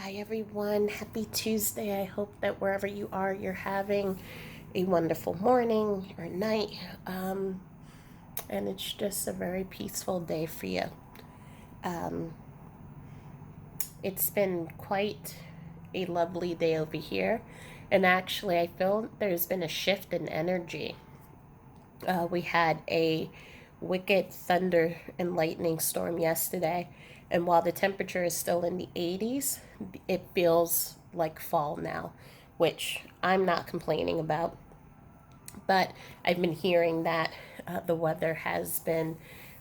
Hi everyone, happy Tuesday. I hope that wherever you are, you're having a wonderful morning or night, and it's just a very peaceful day for you. Um, it's been quite a lovely day over here, and actually, I feel there's been a shift in energy. We had a wicked thunder and lightning storm yesterday, and while the temperature is still in the 80s, it feels like fall now, which I'm not complaining about. But I've been hearing that the weather has been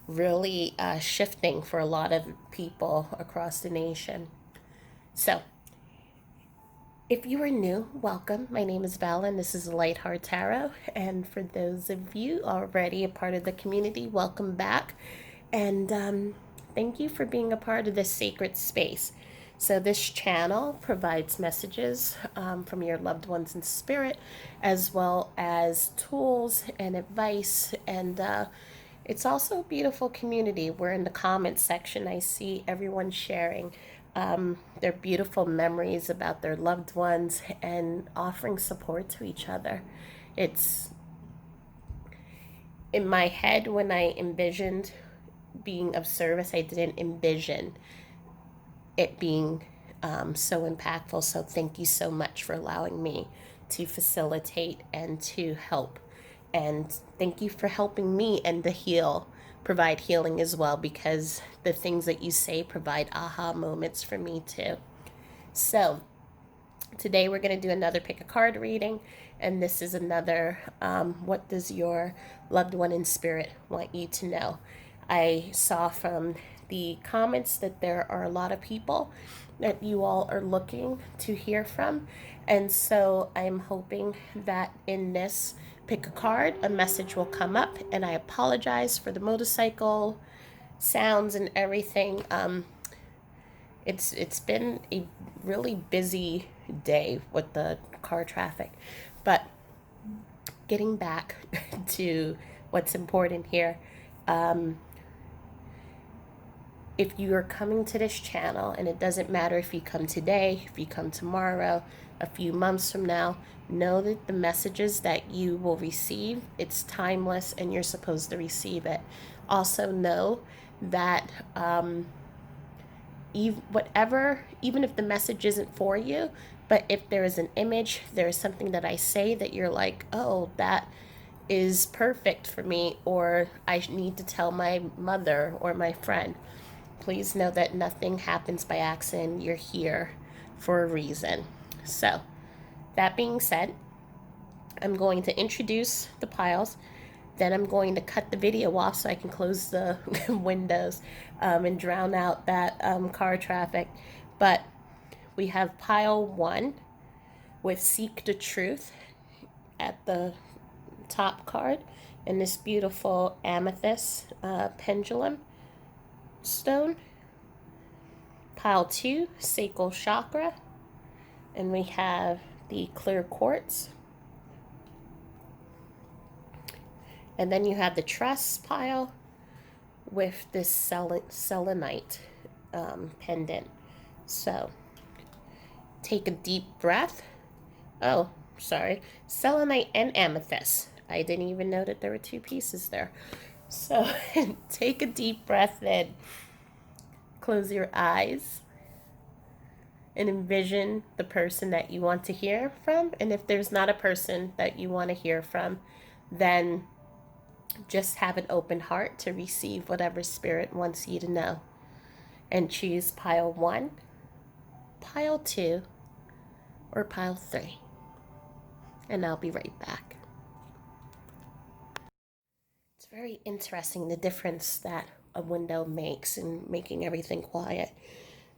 really shifting for a lot of people across the nation. So, if you are new, welcome. My name is Val, and this is Light Heart Tarot. And for those of you already a part of the community, welcome back. And thank you for being a part of this sacred space. So, this channel provides messages from your loved ones in spirit, as well as tools and advice. And it's also a beautiful community. We're in the comments section. I see everyone sharing their beautiful memories about their loved ones and offering support to each other. It's in my head when I envisioned being of service, I didn't envision it being so impactful. So thank you so much for allowing me to facilitate and to help. And thank you for helping me and to heal, provide healing as well, because the things that you say provide aha moments for me too. So today we're going to do another pick a card reading, and this is another what does your loved one in spirit want you to know? I saw from the comments that there are a lot of people that you all are looking to hear from, and so I'm hoping that in this pick a card, a message will come up, and I apologize for the motorcycle sounds and everything. It's been a really busy day with the car traffic, but getting back to what's important here. Um, if you are coming to this channel, and it doesn't matter if you come today, if you come tomorrow, a few months from now, know that the messages that you will receive, it's timeless and you're supposed to receive it. Also know that even if the message isn't for you, but if there is an image, there is something that I say that you're like, oh, that is perfect for me, or I need to tell my mother or my friend, please know that nothing happens by accident. You're here for a reason. So, that being said, I'm going to introduce the piles. Then I'm going to cut the video off so I can close the windows and drown out that car traffic. But we have pile one with Seek the Truth at the top card, and this beautiful amethyst pendulum stone. Pile two, Sacral Chakra, and we have the clear quartz. And then you have the trust pile with this selenite pendant. So take a deep breath. Oh, sorry. Selenite and amethyst. I didn't even know that there were two pieces there. So take a deep breath in. Close your eyes and envision the person that you want to hear from. And if there's not a person that you want to hear from, then just have an open heart to receive whatever spirit wants you to know. And choose pile one, pile two, or pile three. And I'll be right back. It's very interesting the difference that a window makes in making everything quiet.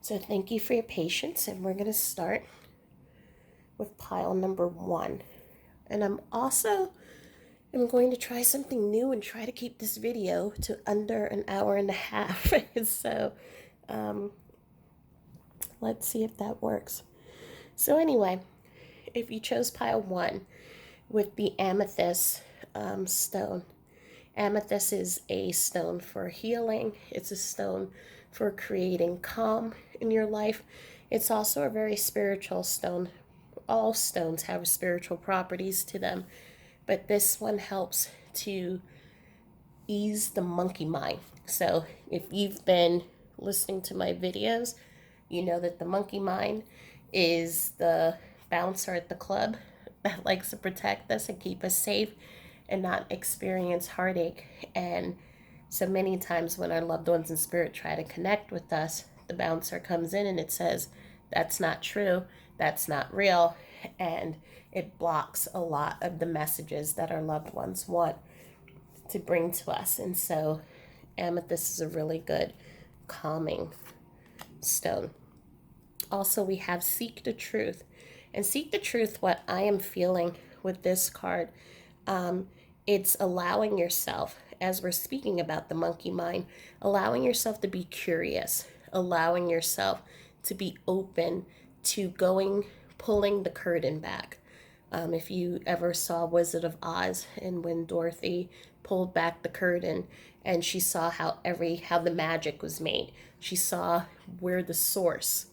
So thank you for your patience, and we're going to start with pile number one. And I'm going to try something new and try to keep this video to under an hour and a half. So let's see if that works. So anyway, if you chose pile one with the amethyst stone, amethyst is a stone for healing. It's a stone for creating calm in your life. It's also a very spiritual stone. All stones have spiritual properties to them, but this one helps to ease the monkey mind. So if you've been listening to my videos, you know that the monkey mind is the bouncer at the club that likes to protect us and keep us safe and not experience heartache. And so many times when our loved ones in spirit try to connect with us, the bouncer comes in and it says, that's not true, that's not real, and it blocks a lot of the messages that our loved ones want to bring to us. And so amethyst is a really good calming stone. Also, we have seek the truth. And seek the truth, what I am feeling with this card, it's allowing yourself, as we're speaking about the monkey mind, allowing yourself to be curious, allowing yourself to be open to going, pulling the curtain back. If you ever saw Wizard of Oz, and when Dorothy pulled back the curtain and she saw how the magic was made, she saw where the source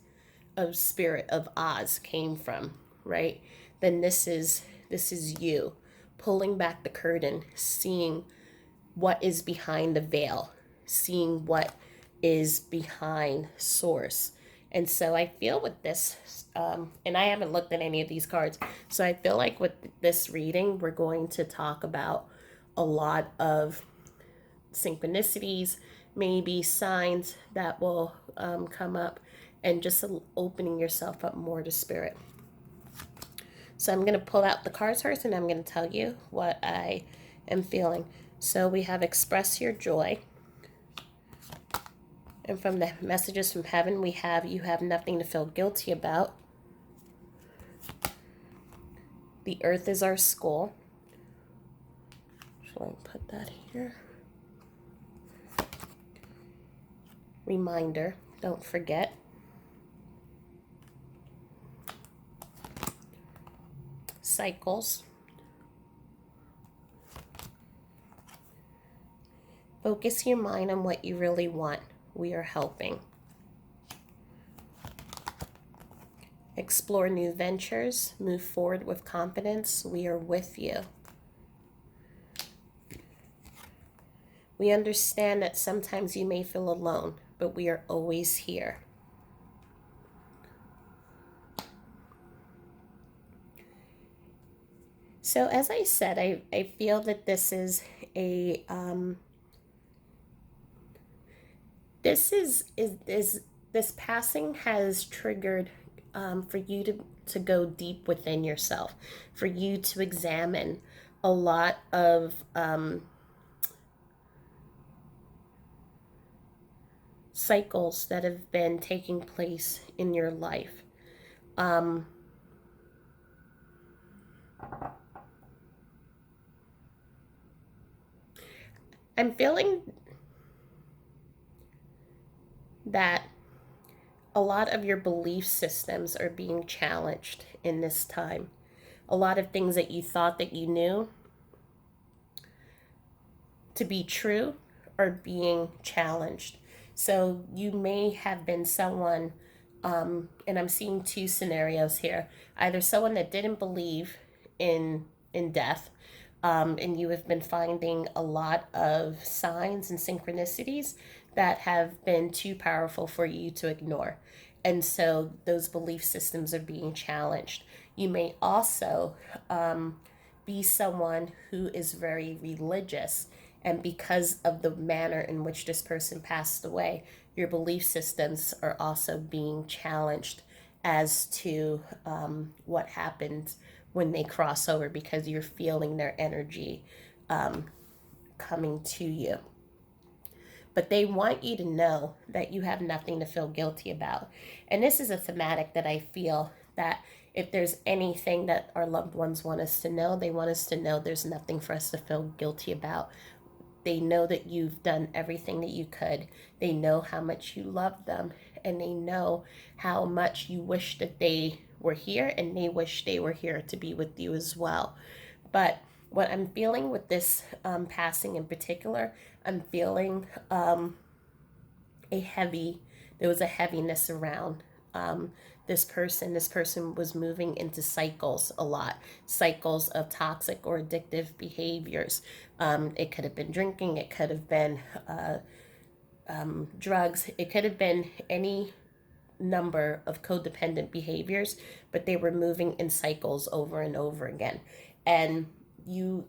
of spirit of Oz came from, right? Then this is you pulling back the curtain, seeing what is behind the veil, seeing what is behind source. And so I feel with this, and I haven't looked at any of these cards, so I feel like with this reading, we're going to talk about a lot of synchronicities, maybe signs that will come up, and just opening yourself up more to spirit. So I'm going to pull out the cards first, and I'm going to tell you what I am feeling. So we have express your joy. And from the messages from heaven, we have you have nothing to feel guilty about. The earth is our school. Shall I put that here? Reminder, don't forget. Cycles. Focus your mind on what you really want. We are helping. Explore new ventures. Move forward with confidence. We are with you. We understand that sometimes you may feel alone, but we are always here. So as I said, I feel that this is a this passing has triggered for you to go deep within yourself, for you to examine a lot of cycles that have been taking place in your life. I'm feeling that a lot of your belief systems are being challenged in this time. A lot of things that you thought that you knew to be true are being challenged. So you may have been someone, and I'm seeing two scenarios here. Either someone that didn't believe in death, and you have been finding a lot of signs and synchronicities that have been too powerful for you to ignore. And so those belief systems are being challenged. You may also be someone who is very religious, and because of the manner in which this person passed away, your belief systems are also being challenged as to what happens when they cross over, because you're feeling their energy coming to you. But they want you to know that you have nothing to feel guilty about. And this is a thematic that I feel that if there's anything that our loved ones want us to know, they want us to know there's nothing for us to feel guilty about. They know that you've done everything that you could. They know how much you love them, and they know how much you wish that they were here, and they wish they were here to be with you as well. But what I'm feeling with this passing in particular, I'm feeling there was a heaviness around This person was moving into cycles a lot, cycles of toxic or addictive behaviors. It could have been drinking, it could have been drugs, it could have been any number of codependent behaviors, but they were moving in cycles over and over again. And you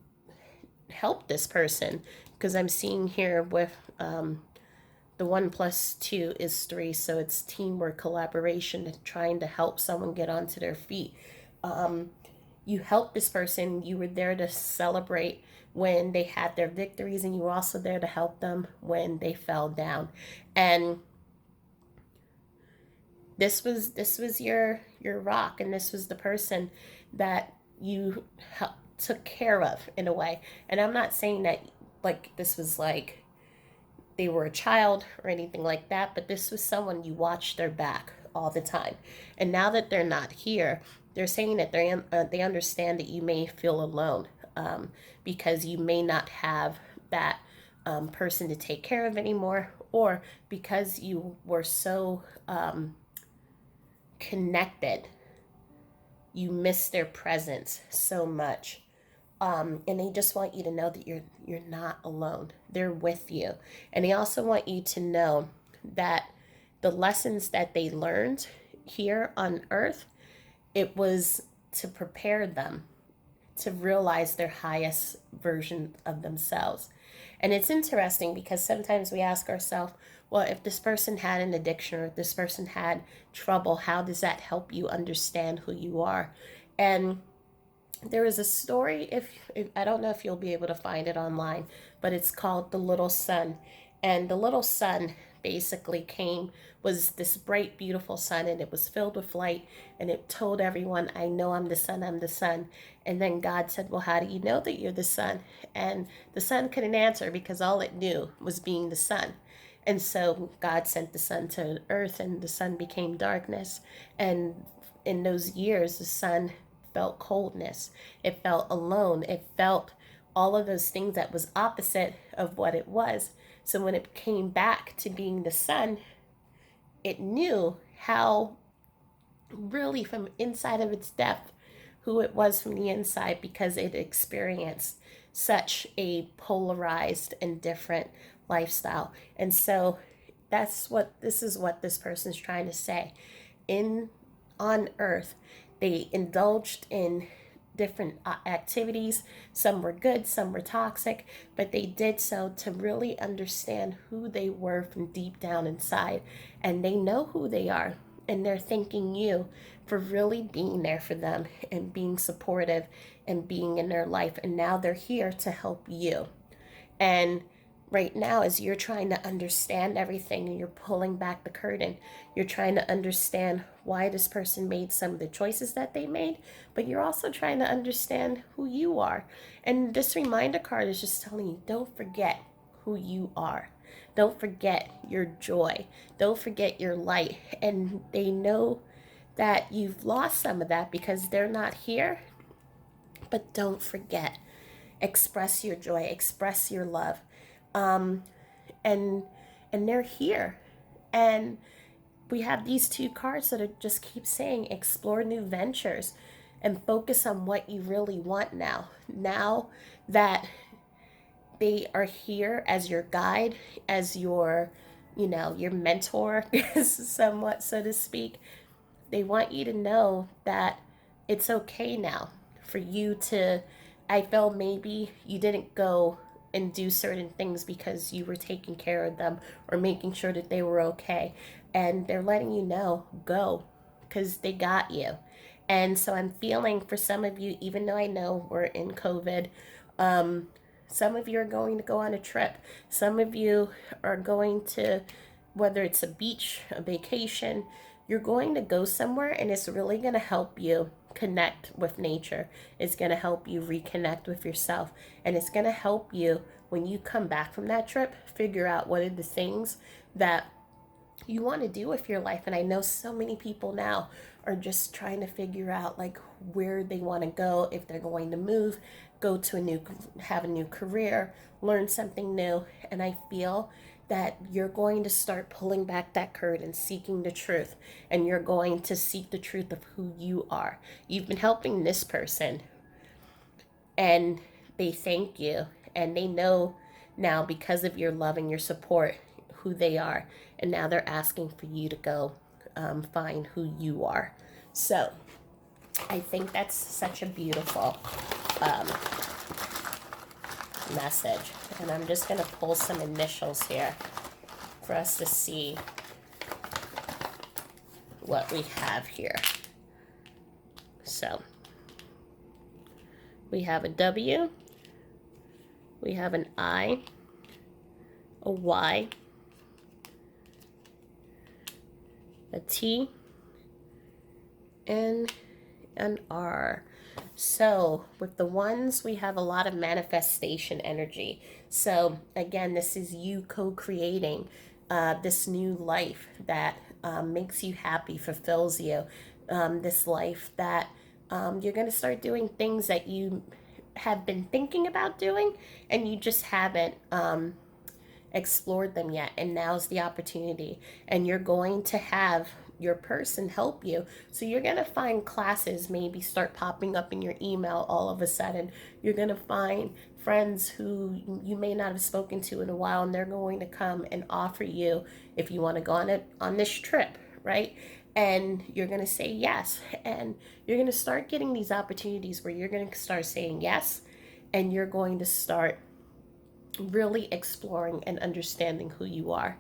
help this person, because I'm seeing here with the 1 plus 2 is 3, so it's teamwork, collaboration, and trying to help someone get onto their feet. You helped this person, you were there to celebrate when they had their victories, and you were also there to help them when they fell down. And this was your rock, and this was the person that you took care of in a way. And I'm not saying that like this was like they were a child or anything like that, but this was someone you watched their back all the time. And now that they're not here, they're saying that they understand that you may feel alone, because you may not have that person to take care of anymore, or because you were so connected, you miss their presence so much. And they just want you to know that you're not alone. They're with you, and they also want you to know that the lessons that they learned here on Earth, it was to prepare them to realize their highest version of themselves. And it's interesting because sometimes we ask ourselves, well, if this person had an addiction or if this person had trouble, how does that help you understand who you are? And there is a story, if I don't know if you'll be able to find it online, but it's called The Little Sun. And the little sun basically was this bright, beautiful sun, and it was filled with light, and it told everyone, I know I'm the sun, I'm the sun. And then God said, well, how do you know that you're the sun? And the sun couldn't answer because all it knew was being the sun. And so God sent the sun to earth, and the sun became darkness. And in those years, the sun felt coldness. It felt alone. It felt all of those things that was opposite of what it was. So when it came back to being the sun, it knew how really from inside of its depth who it was from the inside, because it experienced such a polarized and different lifestyle. And so this is what this person's trying to say. In On earth, they indulged in different activities. Some were good, some were toxic, but they did so to really understand who they were from deep down inside. And they know who they are. And they're thanking you for really being there for them and being supportive and being in their life. And now they're here to help you. And right now, as you're trying to understand everything and you're pulling back the curtain, you're trying to understand why this person made some of the choices that they made, but you're also trying to understand who you are. And this reminder card is just telling you, don't forget who you are. Don't forget your joy. Don't forget your light. And they know that you've lost some of that because they're not here, but don't forget. Express your joy, express your love. Um, and they're here. And we have these two cards that are just keep saying explore new ventures and focus on what you really want now. Now that they are here as your guide, as your mentor, somewhat, so to speak. They want you to know that it's okay now for you to, I felt maybe you didn't go and do certain things because you were taking care of them or making sure that they were okay. And they're letting you know, go, because they got you. And so I'm feeling for some of you, even though I know we're in COVID, some of you are going to go on a trip. Some of you are going to, whether it's a beach, a vacation, you're going to go somewhere, and it's really going to help you connect with nature. It's going to help you reconnect with yourself. And it's going to help you, when you come back from that trip, figure out what are the things that you want to do with your life. And I know so many people now are just trying to figure out like where they want to go, if they're going to move, have a new career, learn something new. And I feel that you're going to start pulling back that curtain, seeking the truth, and you're going to seek the truth of who you are. You've been helping this person, and they thank you, and they know now, because of your love and your support, who they are, and now they're asking for you to go find who you are. So I think that's such a beautiful um, message. And I'm just going to pull some initials here for us to see what we have here. So we have a W, we have an I, a Y, a T, and an R. So with the ones, we have a lot of manifestation energy. So again, this is you co-creating this new life that makes you happy, fulfills you. This life that you're going to start doing things that you have been thinking about doing, and you just haven't explored them yet, and now's the opportunity. And you're going to have your person help you, so you're going to find classes maybe start popping up in your email. All of a sudden you're going to find friends who you may not have spoken to in a while, and they're going to come and offer you if you want to go on this trip, right? And you're going to say yes, and you're going to start getting these opportunities where you're going to start saying yes, and you're going to start really exploring and understanding who you are.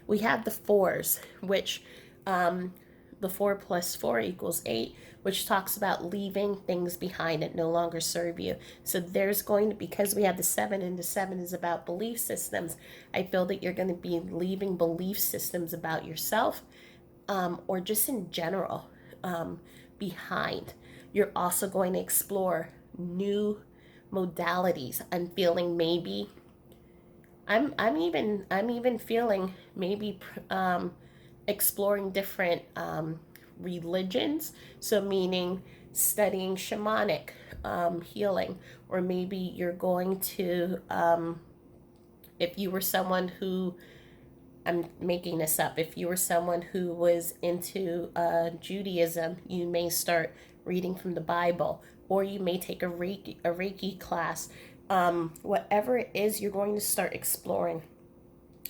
We have the fours, which the 4 + 4 = 8, which talks about leaving things behind that no longer serve you. So there's going to, because we have the 7, and the 7 is about belief systems, I feel that you're going to be leaving belief systems about yourself, or just in general, behind. You're also going to explore new modalities. I'm feeling maybe I'm even feeling maybe exploring different religions. So meaning studying shamanic healing, or maybe you're going to if you were someone who, I'm making this up, if you were someone who was into Judaism, you may start reading from the Bible, or you may take a Reiki class. Whatever it is, you're going to start exploring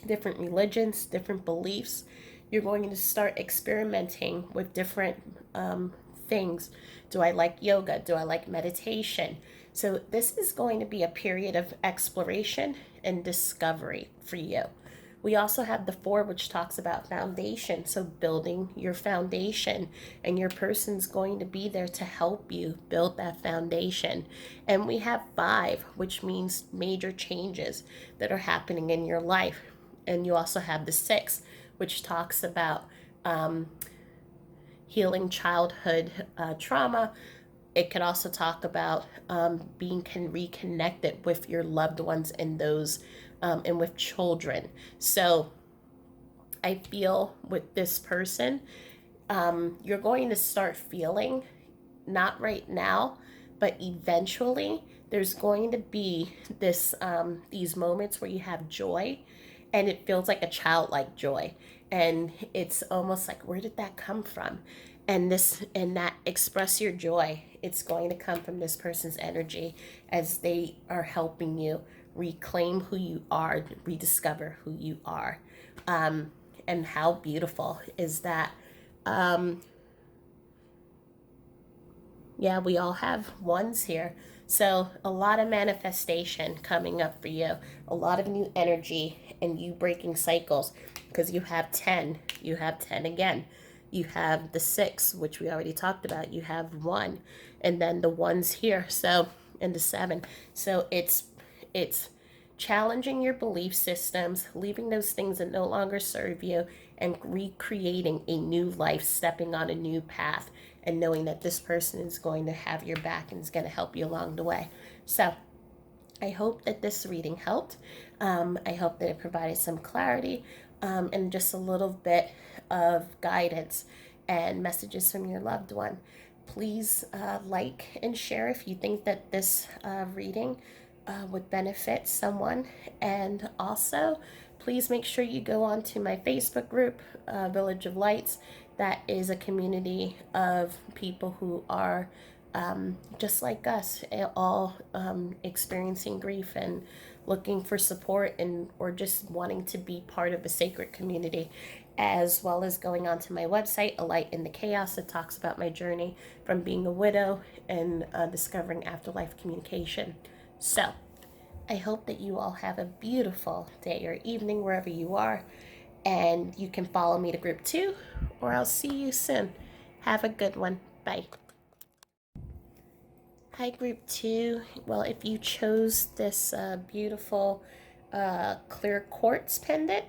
different religions, different beliefs. You're going to start experimenting with different things. Do I like yoga? Do I like meditation? So this is going to be a period of exploration and discovery for you. We also have the 4, which talks about foundation. So building your foundation, and your person's going to be there to help you build that foundation. And we have 5, which means major changes that are happening in your life. And you also have the 6, which talks about healing childhood trauma. It could also talk about being reconnected with your loved ones and those and with children. So I feel with this person, you're going to start feeling, not right now, but eventually there's going to be this these moments where you have joy, and it feels like a childlike joy, and it's almost like, where did that come from? And this and that, express your joy. It's going to come from this person's energy, as they are helping you reclaim who you are, rediscover who you are. And how beautiful is that? Yeah, we all have ones here. So a lot of manifestation coming up for you, a lot of new energy, and you breaking cycles, because you have 10, you have 10 again. You have the 6, which we already talked about. You have 1, and then the ones here. So, and the 7. So it's challenging your belief systems, leaving those things that no longer serve you, and recreating a new life, stepping on a new path, and knowing that this person is going to have your back and is going to help you along the way. So I hope that this reading helped. I hope that it provided some clarity, and just a little bit of guidance and messages from your loved one. Please like and share if you think that this reading would benefit someone. And also, please make sure you go on to my Facebook group, Village of Lights. That is a community of people who are just like us, all experiencing grief and looking for support, and or just wanting to be part of a sacred community, as well as going onto my website, A Light in the Chaos, that talks about my journey from being a widow and discovering afterlife communication. So I hope that you all have a beautiful day or evening wherever you are, and you can follow me to group 2, or I'll see you soon. Have a good one. Bye. Hi, group 2. Well, if you chose this beautiful clear quartz pendant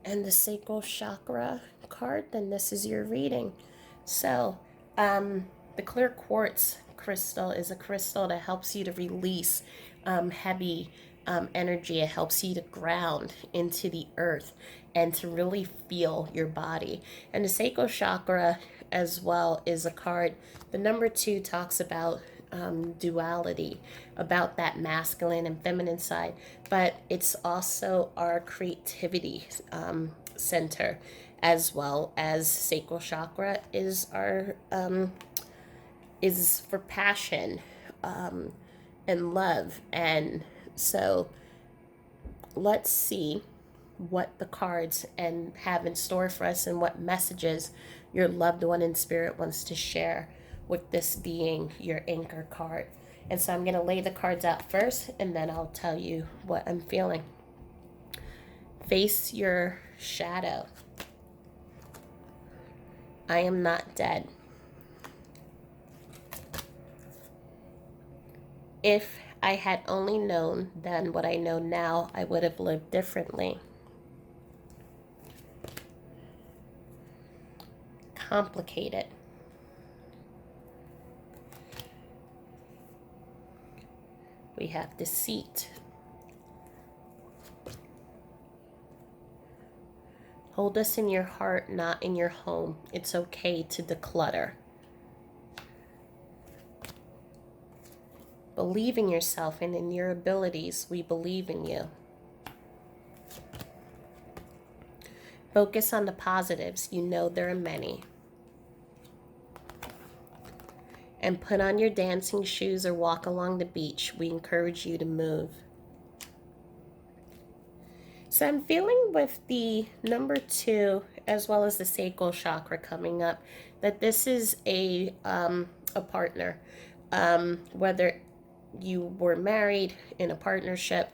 and the sacral chakra card, then this is your reading. So, the clear quartz crystal is a crystal that helps you to release heavy energy. It helps you to ground into the earth and to really feel your body. And the sacral chakra as well is a card. The number 2 talks about duality, about that masculine and feminine side, but it's also our creativity center, as well as sacral chakra is our is for passion and love. And so let's see what the cards and have in store for us, and what messages your loved one in spirit wants to share with this being your anchor card. And so I'm going to lay the cards out first, and then I'll tell you what I'm feeling. Face your shadow. I am not dead. If I had only known then what I know now, I would have lived differently. Complicated. We have deceit. Hold us in your heart, not in your home. It's okay to declutter. Believe in yourself and in your abilities. We believe in you. Focus on the positives. You know there are many. And put on your dancing shoes or walk along the beach. We encourage you to move. So I'm feeling with the number 2 as well as the sacral chakra coming up that this is a partner. Whether you were married, in a partnership,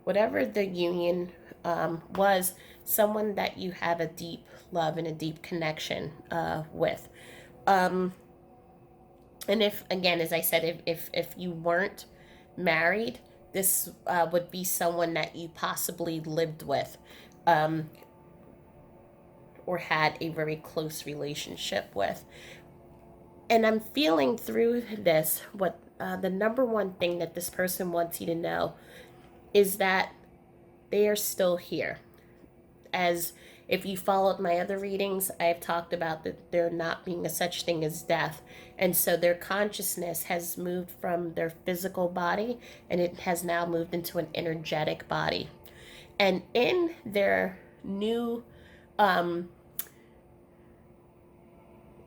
whatever the union was, someone that you have a deep love and a deep connection with. And if, again, as I said, if you weren't married, this would be someone that you possibly lived with or had a very close relationship with. And I'm feeling through this, what the number one thing that this person wants you to know is that they are still here. As if you followed my other readings, I have talked about that there not being a such thing as death. And so their consciousness has moved from their physical body, and it has now moved into an energetic body. And in their new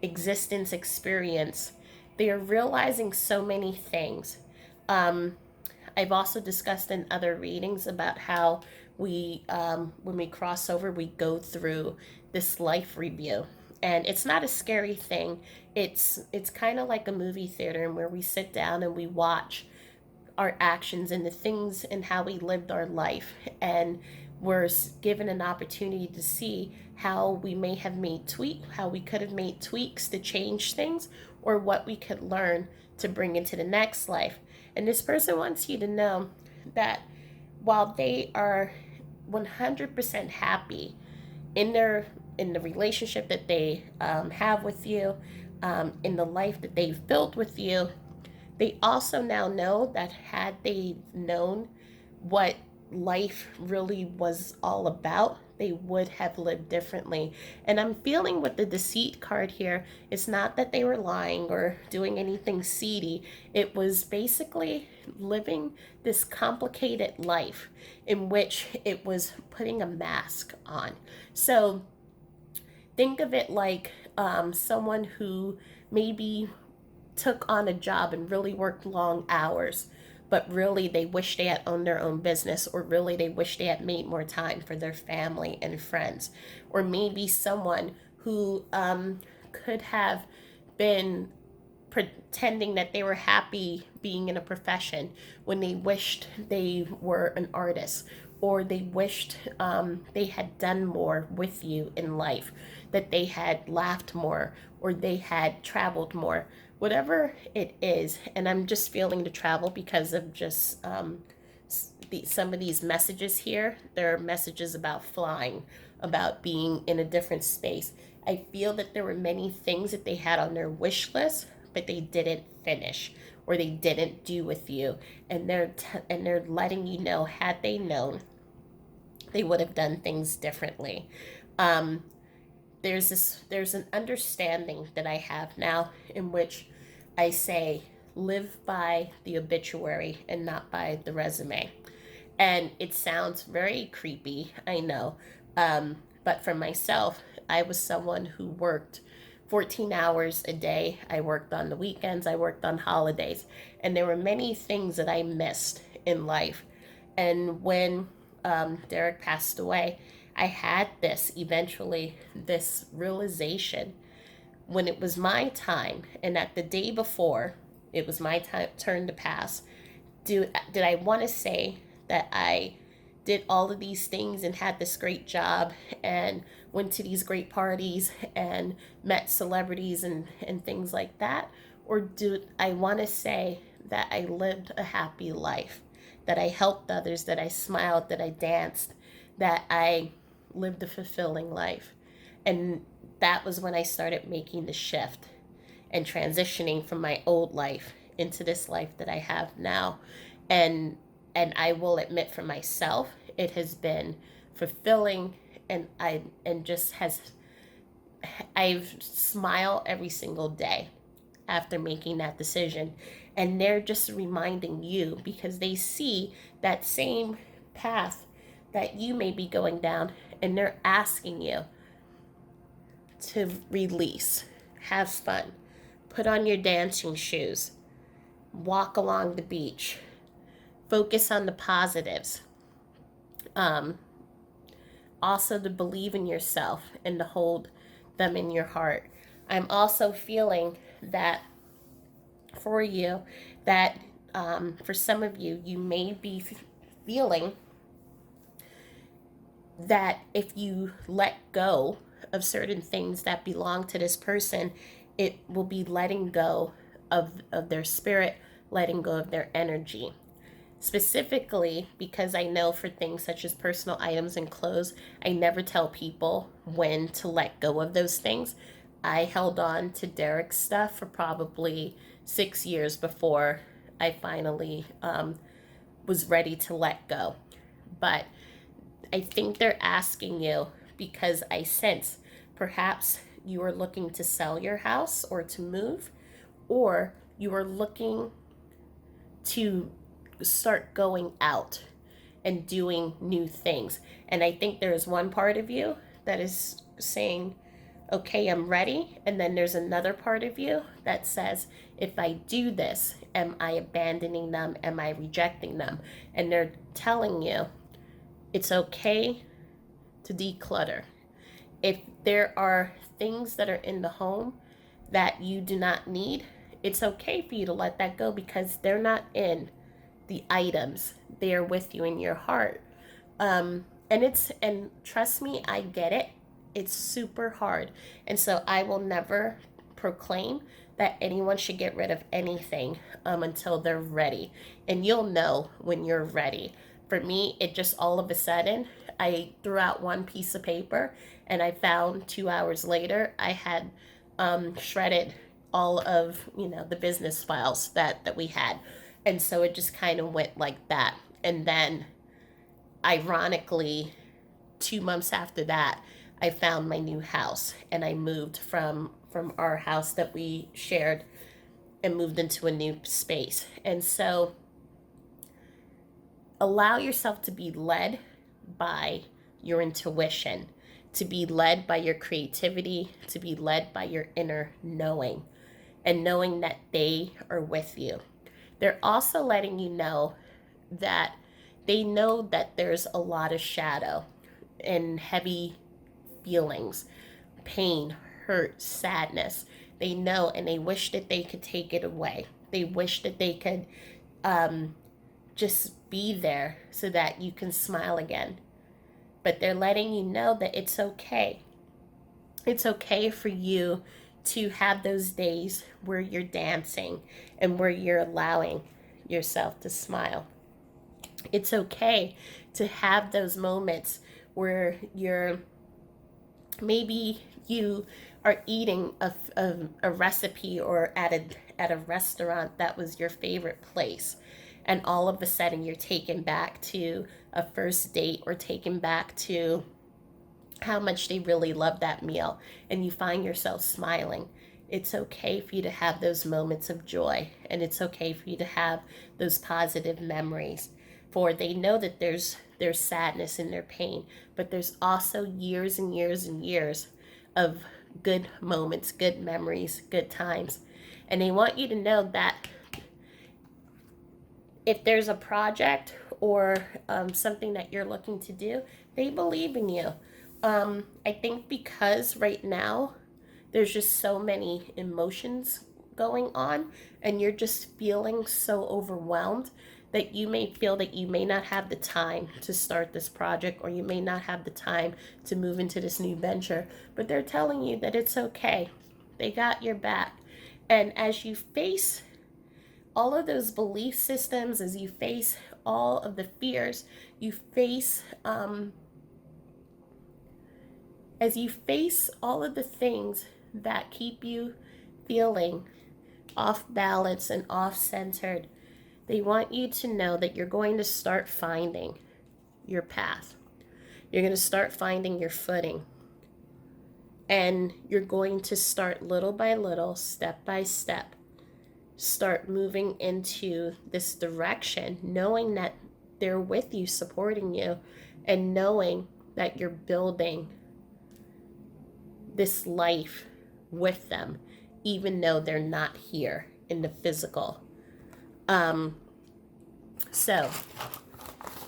existence experience, they are realizing so many things. I've also discussed in other readings about how we, when we cross over, we go through this life review. And it's not a scary thing. It's kind of like a movie theater, and where we sit down and we watch our actions and the things and how we lived our life. And we're given an opportunity to see how we may have how we could have made tweaks to change things, or what we could learn to bring into the next life. And this person wants you to know that while they are 100% happy in the relationship that they have with you, in the life that they've built with you, they also now know that had they known what life really was all about, they would have lived differently. And I'm feeling with the deceit card here, it's not that they were lying or doing anything seedy. It was basically living this complicated life in which it was putting a mask on. So think of it like someone who maybe took on a job and really worked long hours, but really they wish they had owned their own business, or really they wish they had made more time for their family and friends. Or maybe someone who could have been pretending that they were happy being in a profession when they wished they were an artist, or they wished they had done more with you in life, that they had laughed more, or they had traveled more, whatever it is. And I'm just feeling to travel because of just some of these messages here. There are messages about flying, about being in a different space. I feel that there were many things that they had on their wish list, but they didn't finish, or they didn't do with you. And they're letting you know, had they known, they would have done things differently. Um, there's an understanding that I have now in which I say live by the obituary and not by the resume. And it sounds very creepy, I know. But for myself, I was someone who worked 14 hours a day. I worked on the weekends, I worked on holidays, and there were many things that I missed in life. And when Derek passed away, I had this realization when it was my time, and at the day before it was my turn to pass. Did I want to say that I did all of these things and had this great job and went to these great parties and met celebrities and things like that? Or do I want to say that I lived a happy life, that I helped others, that I smiled, that I danced, that I lived a fulfilling life? And that was when I started making the shift and transitioning from my old life into this life that I have now. And I will admit for myself, it has been fulfilling, and just has I've smiled every single day after making that decision. And they're just reminding you because they see that same path that you may be going down, and they're asking you to release, have fun, put on your dancing shoes, walk along the beach, focus on the positives. Um, Also to believe in yourself and to hold them in your heart. I'm also feeling that for you, that for some of you, you may be feeling that if you let go of certain things that belong to this person, it will be letting go of their spirit, letting go of their energy. Specifically, because I know for things such as personal items and clothes, I never tell people when to let go of those things. I held on to Derek's stuff for probably 6 years before I finally was ready to let go. But I think they're asking you because I sense perhaps you are looking to sell your house or to move, or you are looking to start going out and doing new things. And I think there is one part of you that is saying, okay, I'm ready. And then there's another part of you that says, if I do this, am I abandoning them? Am I rejecting them? And they're telling you it's okay to declutter. If there are things that are in the home that you do not need, it's okay for you to let that go because they're not in the items. They are with you in your heart. And trust me, I get it. It's super hard. And so I will never proclaim that anyone should get rid of anything until they're ready. And you'll know when you're ready. For me, it just all of a sudden, I threw out one piece of paper and I found 2 hours later I had shredded all of the business files that we had. And so it just kind of went like that. And then ironically, 2 months after that, I found my new house and I moved from our house that we shared and moved into a new space. And so allow yourself to be led by your intuition, to be led by your creativity, to be led by your inner knowing, and knowing that they are with you. They're also letting you know that they know that there's a lot of shadow and heavy feelings, pain, hurt, sadness. They know and they wish that they could take it away. They wish that they could um, just be there so that you can smile again. But they're letting you know that it's okay. It's okay for you to have those days where you're dancing and where you're allowing yourself to smile. It's okay to have those moments where you're maybe you are eating a recipe or at a restaurant that was your favorite place, and all of a sudden you're taken back to a first date or taken back to how much they really love that meal, and you find yourself smiling. It's okay for you to have those moments of joy, and it's okay for you to have those positive memories. For they know that there's sadness and their pain, but there's also years and years and years of good moments, good memories, good times. And they want you to know that if there's a project or something that you're looking to do, they believe in you. I think because right now there's just so many emotions going on and you're just feeling so overwhelmed that you may feel that you may not have the time to start this project, or you may not have the time to move into this new venture, but they're telling you that it's okay. They got your back. And as you face all of those belief systems, as you face all of the fears, you face as you face all of the things that keep you feeling off balance and off centered, they want you to know that you're going to start finding your path. You're going to start finding your footing. And you're going to start little by little, step by step, start moving into this direction, knowing that they're with you, supporting you, and knowing that you're building this life with them, even though they're not here in the physical. So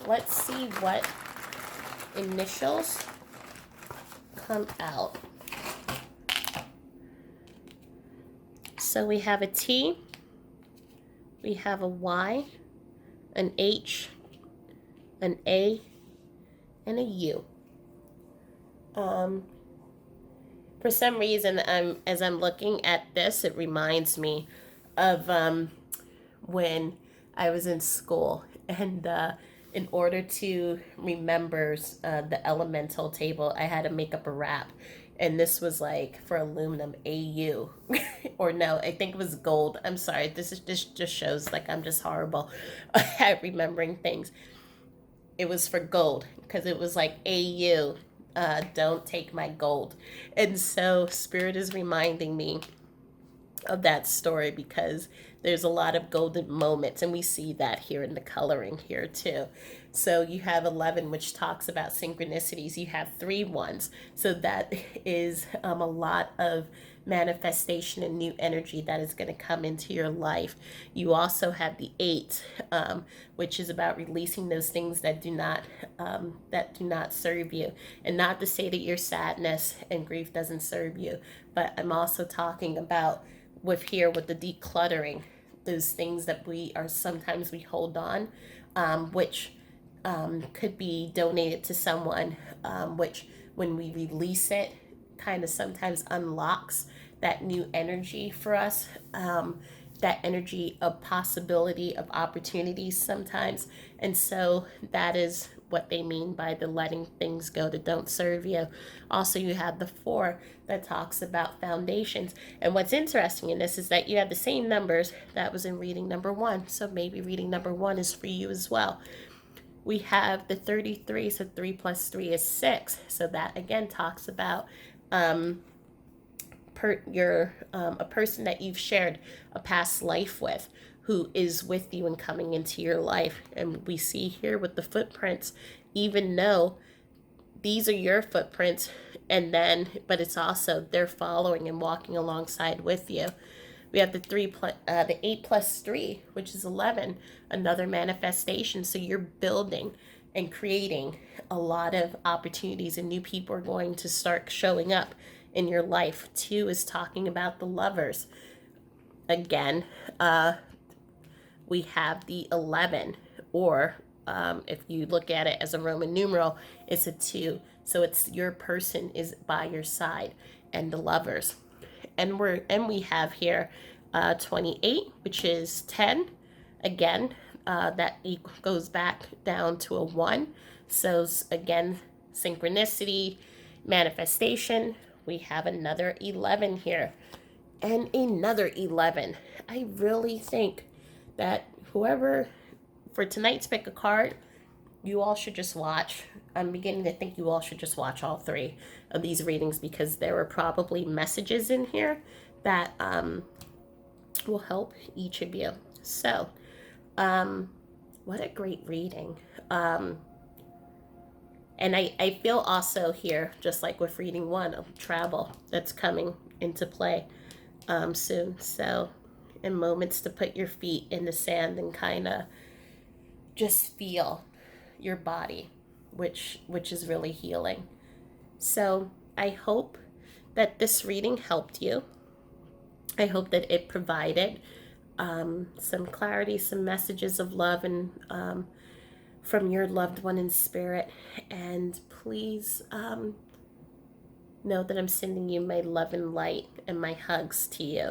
let's see what initials come out. So we have a T, we have a Y, an H, an A, and a U. For some reason, as I'm looking at this, it reminds me of when I was in school, and in order to remember the elemental table, I had to make up a rap. And this was like for aluminum, AU. Or no, I think it was gold. I'm sorry. This just shows like I'm just horrible at remembering things. It was for gold because it was like AU, don't take my gold. And so Spirit is reminding me of that story because there's a lot of golden moments, and we see that here in the coloring here too. So you have 11, which talks about synchronicities. You have 3 ones, so that is a lot of manifestation and new energy that is going to come into your life. You also have the 8, which is about releasing those things that do not serve you. And not to say that your sadness and grief doesn't serve you, but I'm also talking about with the decluttering, those things that we hold on, which could be donated to someone, which when we release it kind of sometimes unlocks that new energy for us, that energy of possibility, of opportunities sometimes. And so that is what they mean by the letting things go that don't serve you. Also, you have the 4 that talks about foundations. And what's interesting in this is that you have the same numbers that was in reading number 1. So maybe reading number 1 is for you as well. we have the 33, so 3 plus 3 is 6. So that again talks about um, a person that you've shared a past life with, who is with you and coming into your life. And we see here with the footprints, even though these are your footprints, and then but it's also they're following and walking alongside with you. We have the 8 plus 3, which is 11, another manifestation. So you're building and creating a lot of opportunities, and new people are going to start showing up in your life. 2 is talking about the lovers. Again, we have the 11, or if you look at it as a Roman numeral, it's a 2. So it's your person is by your side, and the lovers. And we have here 28, which is 10. Again, that goes back down to a 1. So again, synchronicity, manifestation. We have another 11 here, and another 11. I really think that whoever, for tonight's pick a card, you all should just watch. I'm beginning to think you all should just watch all 3 of these readings, because there were probably messages in here that will help each of you. So, what a great reading. And I feel also here, just like with reading 1, of travel that's coming into play soon. So, in moments to put your feet in the sand and kind of just feel your body, which is really healing. So I hope that this reading helped you. I hope that it provided some clarity, some messages of love, and from your loved one in spirit. And please know that I'm sending you my love and light and my hugs to you.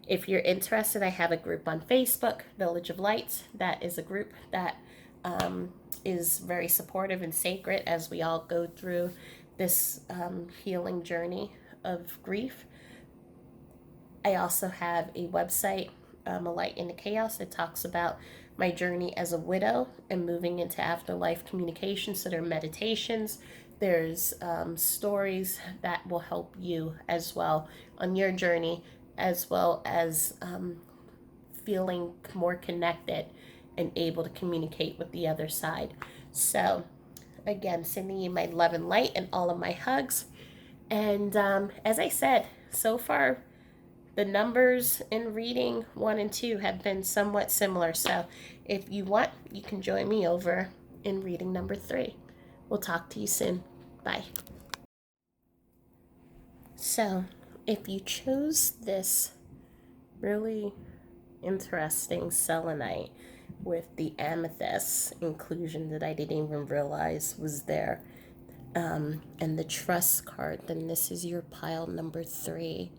If you're interested, I have a group on Facebook, Village of Lights. That is a group that is very supportive and sacred as we all go through this healing journey of grief. I also have a website, A Light in the Chaos, that talks about my journey as a widow and moving into afterlife communication. So there are meditations, there's stories that will help you as well on your journey, as well as feeling more connected and able to communicate with the other side. So again, sending you my love and light and all of my hugs. And as I said, so far the numbers in reading 1 and 2 have been somewhat similar. So if you want, you can join me over in reading number 3. We'll talk to you soon. Bye. So if you chose this really interesting selenite with the amethyst inclusion that I didn't even realize was there, and the trust card, then this is your pile number 3.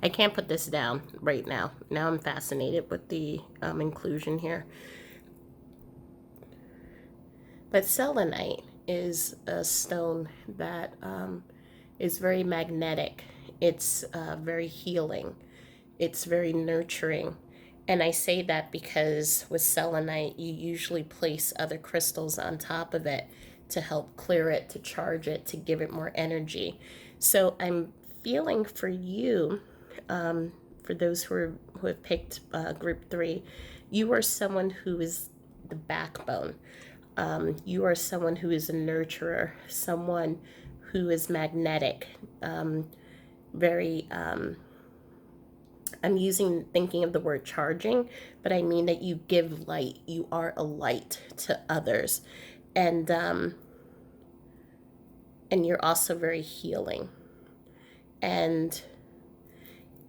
I can't put this down right now. Now I'm fascinated with the inclusion here. But selenite is a stone that is very magnetic. It's very healing. It's very nurturing. And I say that because with selenite, you usually place other crystals on top of it to help clear it, to charge it, to give it more energy. So I'm feeling for you, for those who have picked group 3, you are someone who is the backbone. You are someone who is a nurturer, someone who is magnetic, very, I'm thinking of the word charging, but I mean that you give light. You are a light to others. And you're also very healing. And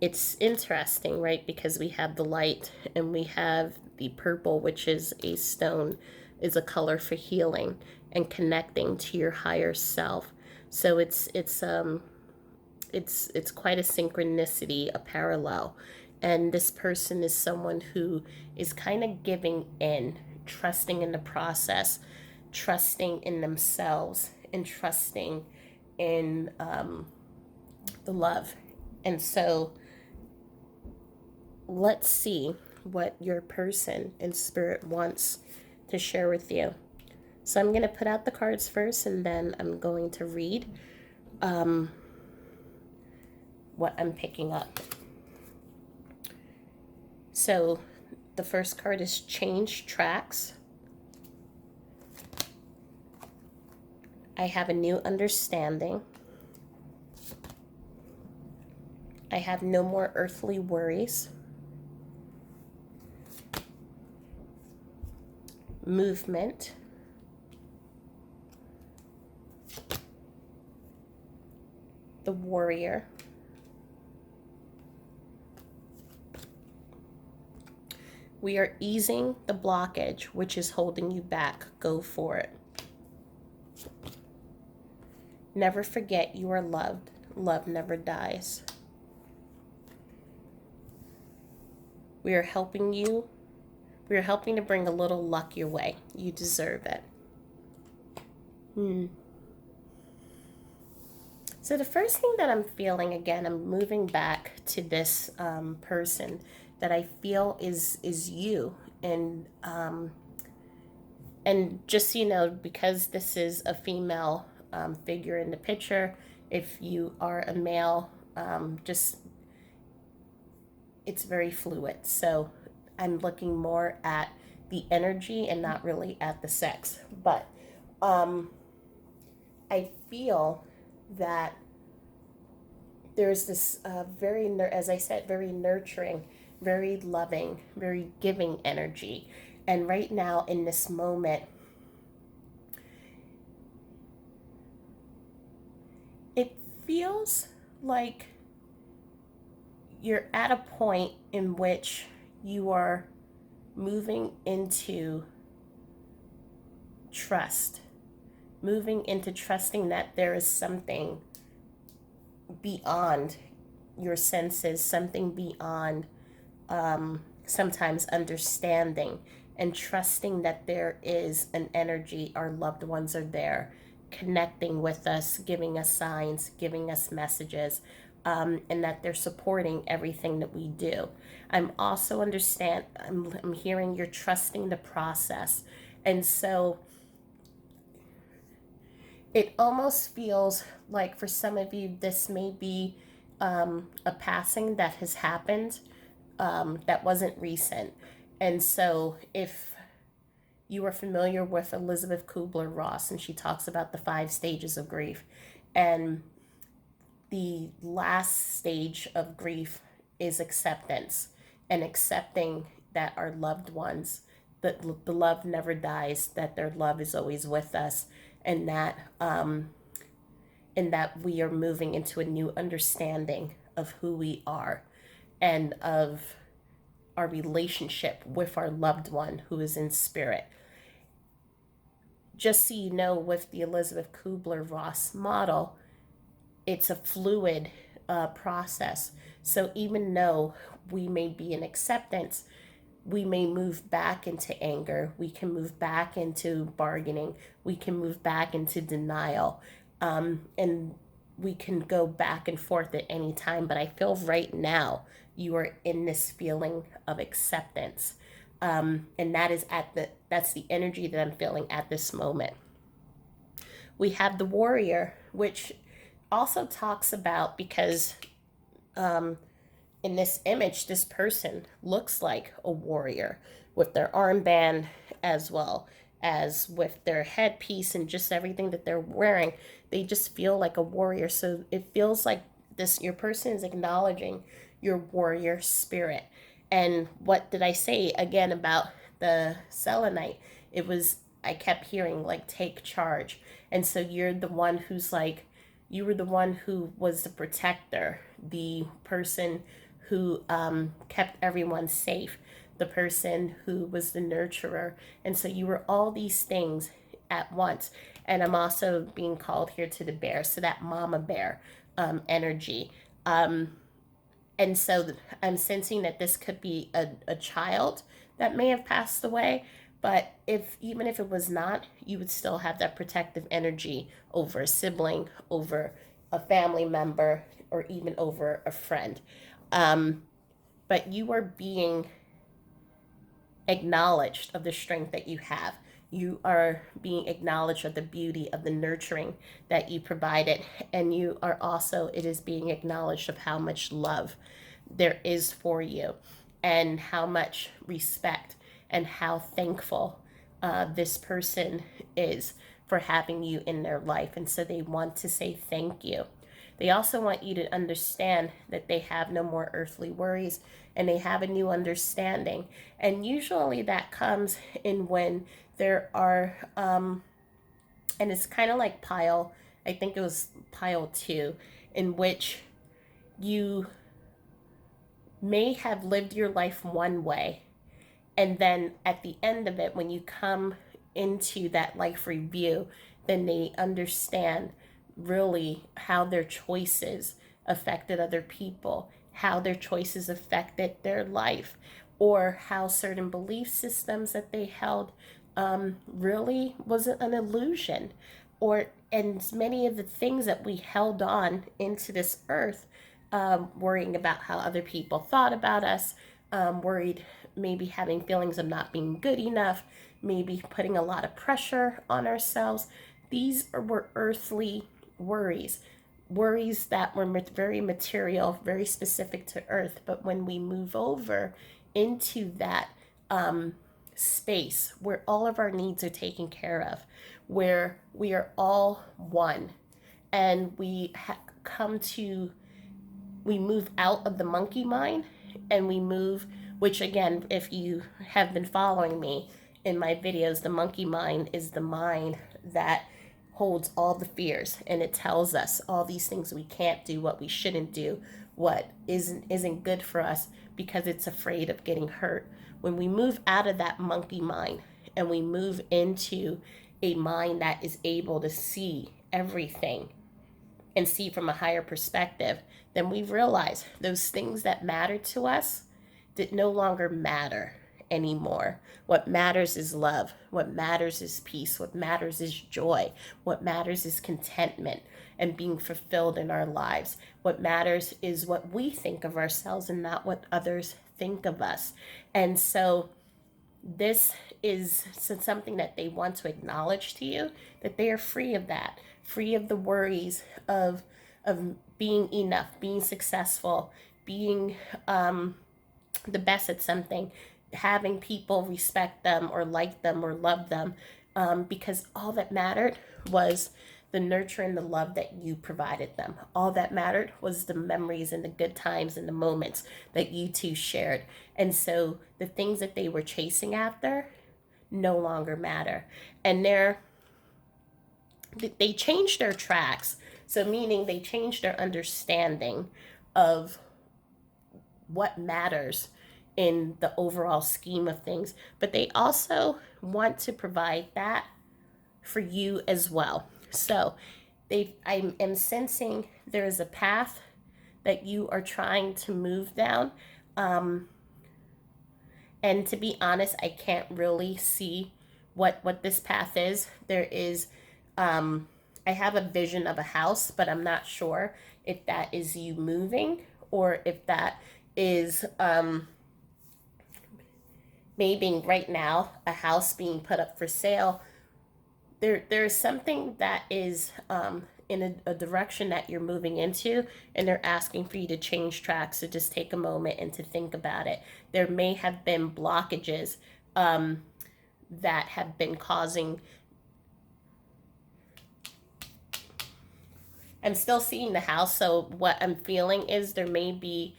it's interesting, right? Because we have the light and we have the purple, which is a stone, is a color for healing and connecting to your higher self. So it's quite a synchronicity, a parallel. And this person is someone who is kind of giving in, trusting in the process, trusting in themselves, and trusting in the love. And so let's see what your person in spirit wants to to share with you. So I'm going to put out the cards first, and then I'm going to read what I'm picking up. So the first card is Change Tracks. I have a new understanding. I have no more earthly worries. Movement. The Warrior. We are easing the blockage which is holding you back. Go for it. Never forget you are loved. Love never dies. We are helping you. We are helping to bring a little luck your way. You deserve it. So the first thing that I'm feeling, again, I'm moving back to this person that I feel is you. And just so you know, because this is a female figure in the picture, if you are a male, just it's very fluid. So I'm looking more at the energy and not really at the sex. But I feel that there's this very, as I said, very nurturing, very loving, very giving energy. And right now in this moment, it feels like you're at a point in which you are moving into trust, moving into trusting that there is something beyond your senses, something beyond sometimes understanding, and trusting that there is an energy. Our loved ones are there, connecting with us, giving us signs, giving us messages, and that they're supporting everything that we do. I'm also I'm hearing you're trusting the process. And so it almost feels like for some of you, this may be a passing that has happened that wasn't recent. And so if you are familiar with Elizabeth Kubler-Ross, and she talks about the 5 stages of grief, and the last stage of grief is acceptance, and accepting that our loved ones, that the love never dies, that their love is always with us, and that we are moving into a new understanding of who we are and of our relationship with our loved one who is in spirit. Just so you know, with the Elizabeth Kubler-Ross model, it's a fluid process. So even though we may be in acceptance, we may move back into anger. We can move back into bargaining. We can move back into denial. And we can go back and forth at any time. But I feel right now you are in this feeling of acceptance. And that's the energy that I'm feeling at this moment. We have the Warrior, which also talks about, because in this image, this person looks like a warrior with their armband as well as with their headpiece and just everything that they're wearing. They just feel like a warrior. So it feels like your person is acknowledging your warrior spirit. And what did I say again about the selenite? I kept hearing like, take charge. And so you're the one who's like, you were the one who was the protector, the person who kept everyone safe, the person who was the nurturer. And so you were all these things at once. And I'm also being called here to the bear, so that mama bear energy. And so I'm sensing that this could be a child that may have passed away. But even if it was not, you would still have that protective energy over a sibling, over a family member, or even over a friend. But you are being acknowledged of the strength that you have. You are being acknowledged of the beauty of the nurturing that you provided. And you are also, it is being acknowledged of how much love there is for you and how much respect and how thankful this person is for having you in their life. And so they want to say thank you. They also want you to understand that they have no more earthly worries and they have a new understanding. And usually that comes in when there are, and it's kind of like I think it was pile 2, in which you may have lived your life one way. And then at the end of it, when you come into that life review, then they understand really how their choices affected other people, how their choices affected their life, or how certain belief systems that they held really was an illusion. Or and many of the things that we held on into this earth, worrying about how other people thought about us, worried, maybe having feelings of not being good enough, maybe putting a lot of pressure on ourselves. These were earthly worries, worries that were very material, very specific to earth. But when we move over into that space where all of our needs are taken care of, where we are all one, and come to, we move out of the monkey mind and we move, which again, if you have been following me in my videos, the monkey mind is the mind that holds all the fears, and it tells us all these things we can't do, what we shouldn't do, what isn't good for us, because it's afraid of getting hurt. When we move out of that monkey mind and we move into a mind that is able to see everything and see from a higher perspective, then we realize those things that matter to us that no longer matter anymore. What matters is love. What matters is peace. What matters is joy. What matters is contentment and being fulfilled in our lives. What matters is what we think of ourselves and not what others think of us. And so this is something that they want to acknowledge to you, that they are free of that, free of the worries of being enough, being successful, being the best at something, having people respect them or like them or love them, because all that mattered was the nurture and the love that you provided them. All that mattered was the memories and the good times and the moments that you two shared. And so the things that they were chasing after no longer matter. And they changed their tracks. So meaning they changed their understanding of what matters in the overall scheme of things, but they also want to provide that for you as well. So I am sensing there is a path that you are trying to move down. And to be honest, I can't really see what this path is. There is, I have a vision of a house, but I'm not sure if that is you moving or if that is maybe right now a house being put up for sale. There's something that is in a direction that you're moving into, and they're asking for you to change tracks. So just take a moment and to think about it. There may have been blockages that have been causing. I'm still seeing the house, so what I'm feeling is there may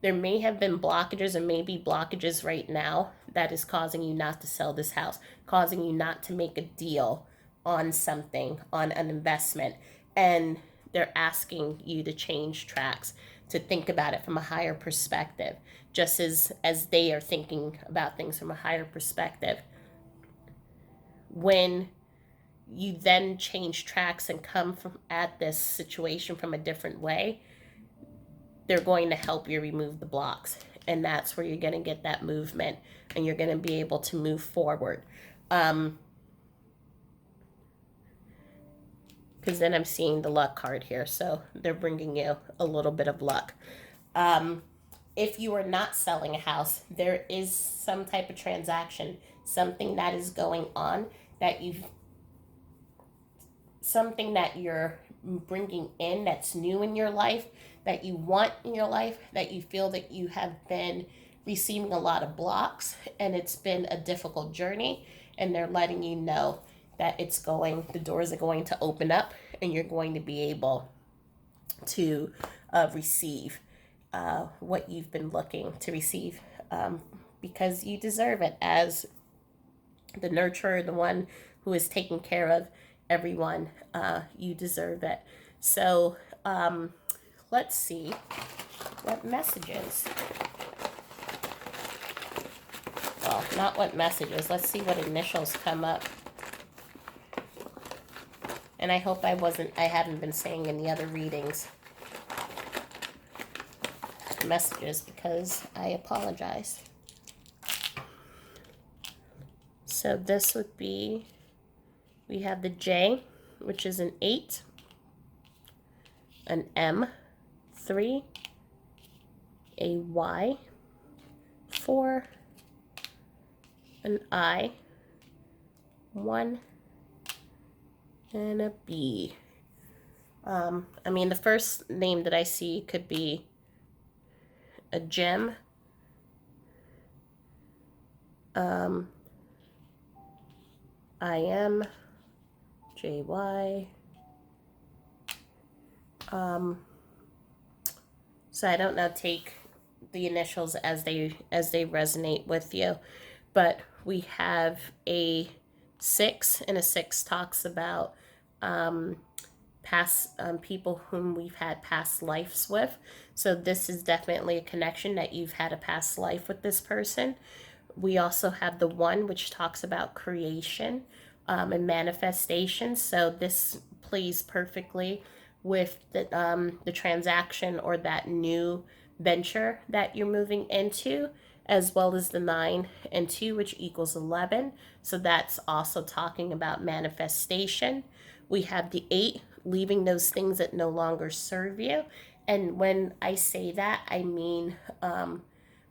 have been blockages, and maybe blockages right now that is causing you not to sell this house, causing you not to make a deal on something, on an investment. And they're asking you to change tracks, to think about it from a higher perspective, just as they are thinking about things from a higher perspective. When you then change tracks and come at this situation from a different way, they're going to help you remove the blocks. And that's where you're going to get that movement, and you're going to be able to move forward. Because then I'm seeing the luck card here. So they're bringing you a little bit of luck. If you are not selling a house, there is some type of transaction, something that is going on that something that you're bringing in that's new in your life, that you want in your life, that you feel that you have been receiving a lot of blocks and it's been a difficult journey, and they're letting you know that the doors are going to open up and you're going to be able to receive what you've been looking to receive, because you deserve it as the nurturer, the one who is taking care of everyone. You deserve it. So let's see what messages. Well, not what messages. Let's see what initials come up. And I hope I haven't been saying in the other readings messages, because I apologize. So this would be, we have the J, which is an 8, an M, 3, a Y, 4, an I, 1, and a B. I mean, the first name that I see could be a gem, IM, JY. So I don't know, take the initials as they resonate with you. But we have a 6, and a 6 talks about past people whom we've had past lives with. So this is definitely a connection that you've had a past life with this person. We also have the 1, which talks about creation and manifestation. So this plays perfectly with the transaction or that new venture that you're moving into, as well as the 9 and 2, which equals 11. So that's also talking about manifestation. We have the 8, leaving those things that no longer serve you. And when I say that, I mean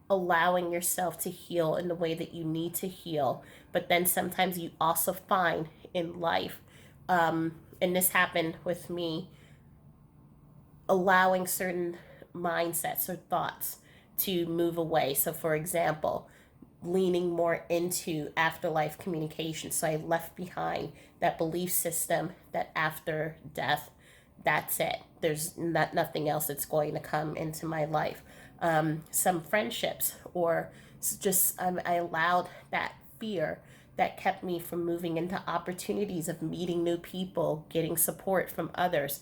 allowing yourself to heal in the way that you need to heal. But then sometimes you also find in life, and this happened with me, allowing certain mindsets or thoughts to move away. So for example, leaning more into afterlife communication. So I left behind that belief system that after death, that's it. There's nothing else that's going to come into my life. Some friendships, or just I allowed that fear that kept me from moving into opportunities of meeting new people, getting support from others.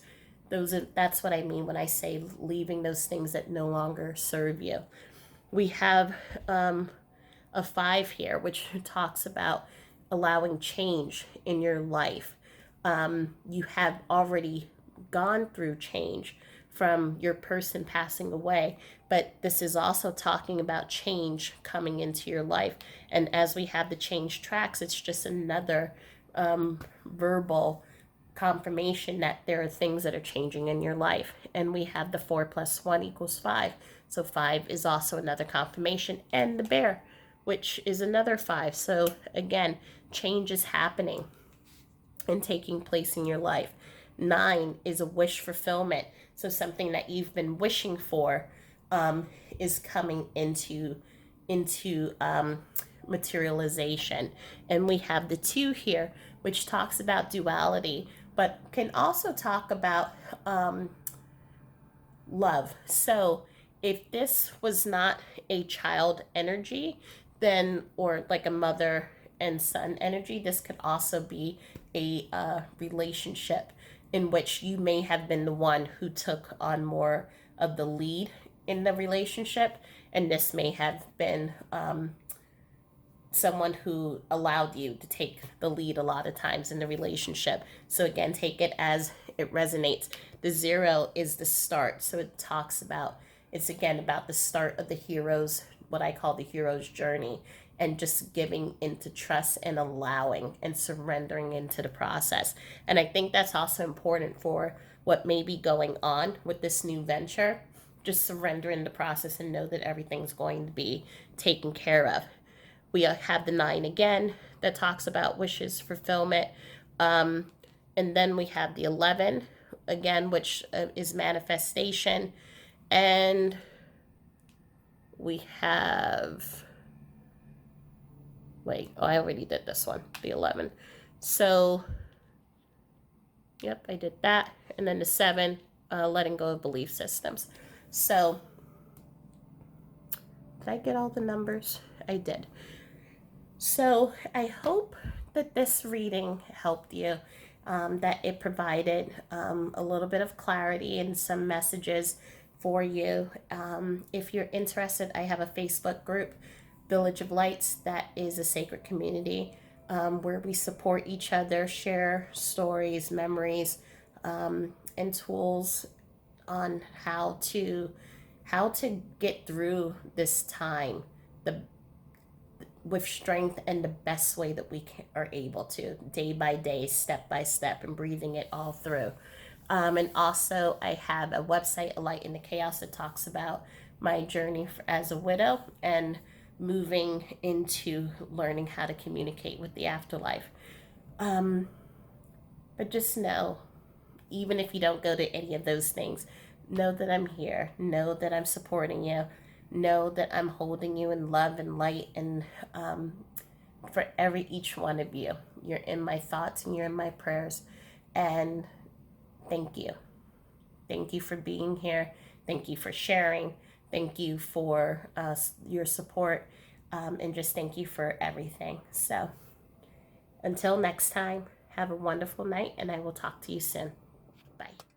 That's what I mean when I say leaving those things that no longer serve you. We have a 5 here, which talks about allowing change in your life. You have already gone through change from your person passing away, but this is also talking about change coming into your life. And as we have the change tracks, it's just another verbal confirmation that there are things that are changing in your life. And we have the 4 + 1 = 5. So 5 is also another confirmation. And the bear, which is another 5. So again, change is happening and taking place in your life. 9 is a wish fulfillment. So something that you've been wishing for is coming into materialization. And we have the 2 here, which talks about duality, but can also talk about love. So if this was not a child energy, then, or like a mother and son energy, this could also be a relationship in which you may have been the one who took on more of the lead in the relationship, and this may have been someone who allowed you to take the lead a lot of times in the relationship. So again, take it as it resonates. The 0 is the start. So it talks about, it's again about the start of the hero's, what I call the hero's journey, and just giving into trust and allowing and surrendering into the process. And I think that's also important for what may be going on with this new venture. Just surrender in the process and know that everything's going to be taken care of. We have the 9 again. that talks about wishes fulfillment. Um, and then we have the 11, again, which is manifestation. And we have, wait, oh, I already did this one, the 11. So, yep, I did that. And then the 7, letting go of belief systems. So, did I get all the numbers? I did. So, I hope that this reading helped you, that it provided a little bit of clarity and some messages for you. If you're interested, I have a Facebook group, Village of Lights, that is a sacred community where we support each other, share stories, memories, and tools on how to get through this time the with strength and the best way that we are able to, day by day, step by step, and breathing it all through. And also, I have a website, A Light in the Chaos, that talks about my journey as a widow and moving into learning how to communicate with the afterlife. Um, but just know, even if you don't go to any of those things, know that I'm here. Know that I'm supporting you. Know that I'm holding you in love and light, and for each one of you. You're in my thoughts and you're in my prayers. And thank you. Thank you for being here. Thank you for sharing. Thank you for your support. And just thank you for everything. So until next time, have a wonderful night, and I will talk to you soon. Bye.